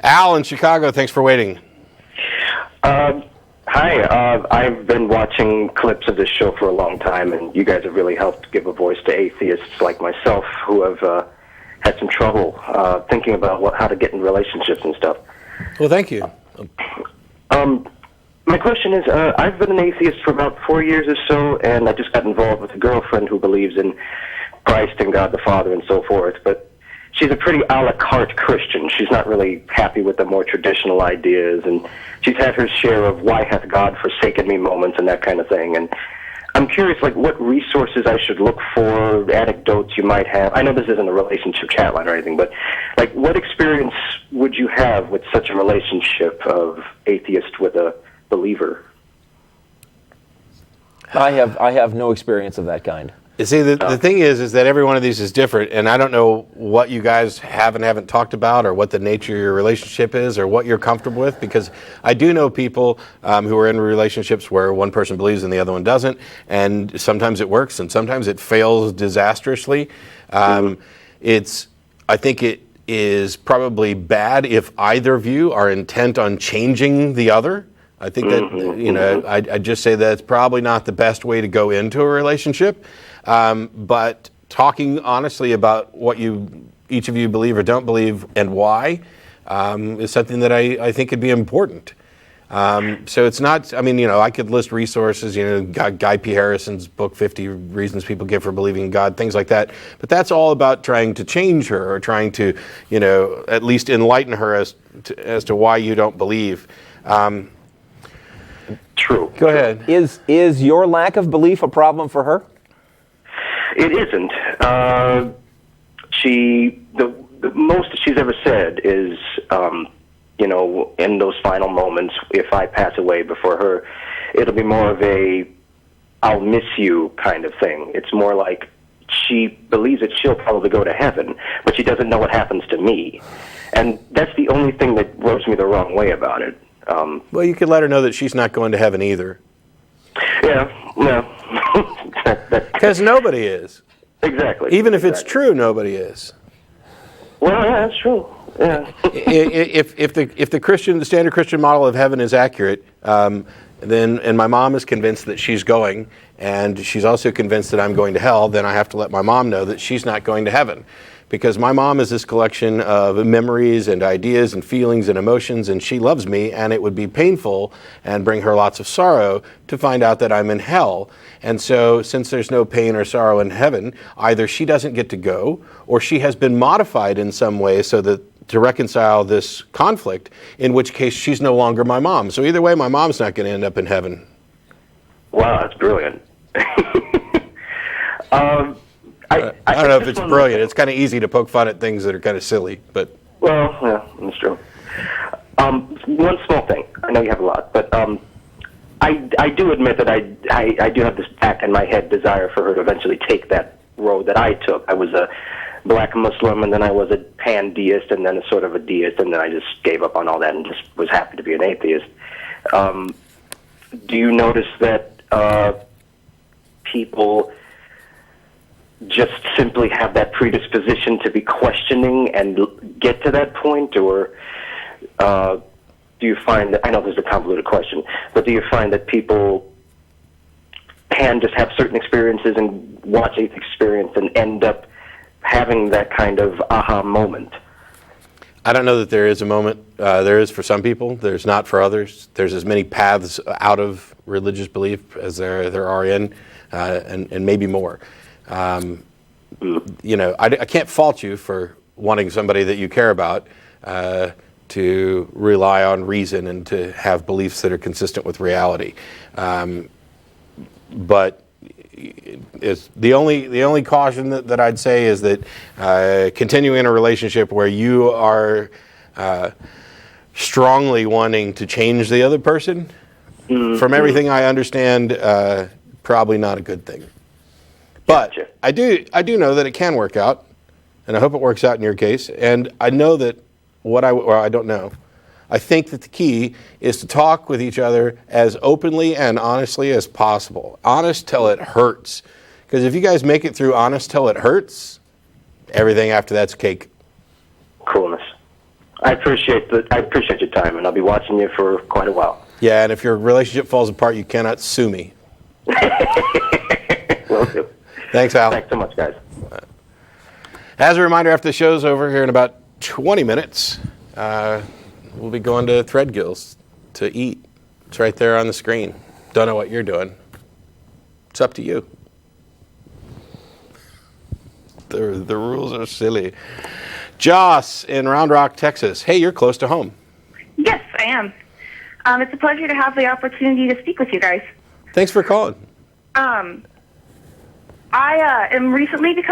Al in Chicago, thanks for waiting. Hi, I've been watching clips of this show for a long time, and you guys have really helped give a voice to atheists like myself who have had some trouble thinking about how to get in relationships and stuff. Well, thank you. My question is, I've been an atheist for about 4 years or so, and I just got involved with a girlfriend who believes in Christ and God the Father and so forth, but she's a pretty a la carte Christian. She's not really happy with the more traditional ideas, and she's had her share of why hath God forsaken me moments and that kind of thing. And I'm curious, like, what resources I should look for, anecdotes you might have. I know this isn't a relationship chat line or anything, but, like, what experience would you have with such a relationship of atheist with a believer? I have no experience of that kind. You see, the thing is that every one of these is different, and I don't know what you guys have and haven't talked about, or what the nature of your relationship is, or what you're comfortable with, because I do know people who are in relationships where one person believes and the other one doesn't, and sometimes it works, and sometimes it fails disastrously. I think it is probably bad if either of you are intent on changing the other. I think that, I'd just say that it's probably not the best way to go into a relationship. But talking honestly about what each of you believe or don't believe and why is something that I think could be important. So it's not, I could list resources, Guy P. Harrison's book, 50 Reasons People Give for Believing in God, things like that. But that's all about trying to change her, or trying to, at least enlighten her as to why you don't believe. True. Go ahead. Is your lack of belief a problem for her? It isn't. The most she's ever said is, in those final moments, if I pass away before her, it'll be more of a I'll miss you kind of thing. It's more like she believes that she'll probably go to heaven, but she doesn't know what happens to me. And that's the only thing that rubs me the wrong way about it. Well, you could let her know that she's not going to heaven either. Yeah, no. Because nobody is. Exactly. Even if it's true, nobody is. Well, yeah, that's true. Yeah. If the standard Christian model of heaven is accurate, then, and my mom is convinced that she's going, and she's also convinced that I'm going to hell, then I have to let my mom know that she's not going to heaven. Because my mom is this collection of memories and ideas and feelings and emotions, and she loves me, and it would be painful and bring her lots of sorrow to find out that I'm in hell. And so, since there's no pain or sorrow in heaven, either she doesn't get to go, or she has been modified in some way so that to reconcile this conflict, in which case she's no longer my mom. So either way, my mom's not going to end up in heaven. Wow, that's brilliant. I don't know if it's brilliant. It's kind of easy to poke fun at things that are kind of silly, but... Well, yeah, that's true. One small thing. I know you have a lot, but I do admit that I do have this back in my head desire for her to eventually take that road that I took. I was a black Muslim, and then I was a pan-deist, and then a sort of a deist, and then I just gave up on all that and just was happy to be an atheist. Do you notice that people just simply have that predisposition to be questioning and get to that point, or do you find that, I know this is a convoluted question, but do you find that people can just have certain experiences and watch Atheist Experience and end up having that kind of aha moment? I don't know that there is a moment. There is for some people. There's not for others. There's as many paths out of religious belief as there are in, and maybe more. I can't fault you for wanting somebody that you care about to rely on reason and to have beliefs that are consistent with reality. But it's the only caution that I'd say is that continuing a relationship where you are strongly wanting to change the other person, from everything I understand, probably not a good thing. But gotcha. I do know that it can work out, and I hope it works out in your case. And I know that I don't know. I think that the key is to talk with each other as openly and honestly as possible. Honest till it hurts. Because if you guys make it through honest till it hurts, everything after that's cake. Coolness. I appreciate your time, and I'll be watching you for quite a while. Yeah, and if your relationship falls apart, you cannot sue me. Will do. Thanks, Al. Thanks so much, guys. As a reminder, after the show's over here in about 20 minutes, we'll be going to Threadgill's to eat. It's right there on the screen. Don't know what you're doing. It's up to you. The rules are silly. Joss in Round Rock, Texas. Hey, you're close to home. Yes, I am. It's a pleasure to have the opportunity to speak with you guys. Thanks for calling. I am recently becoming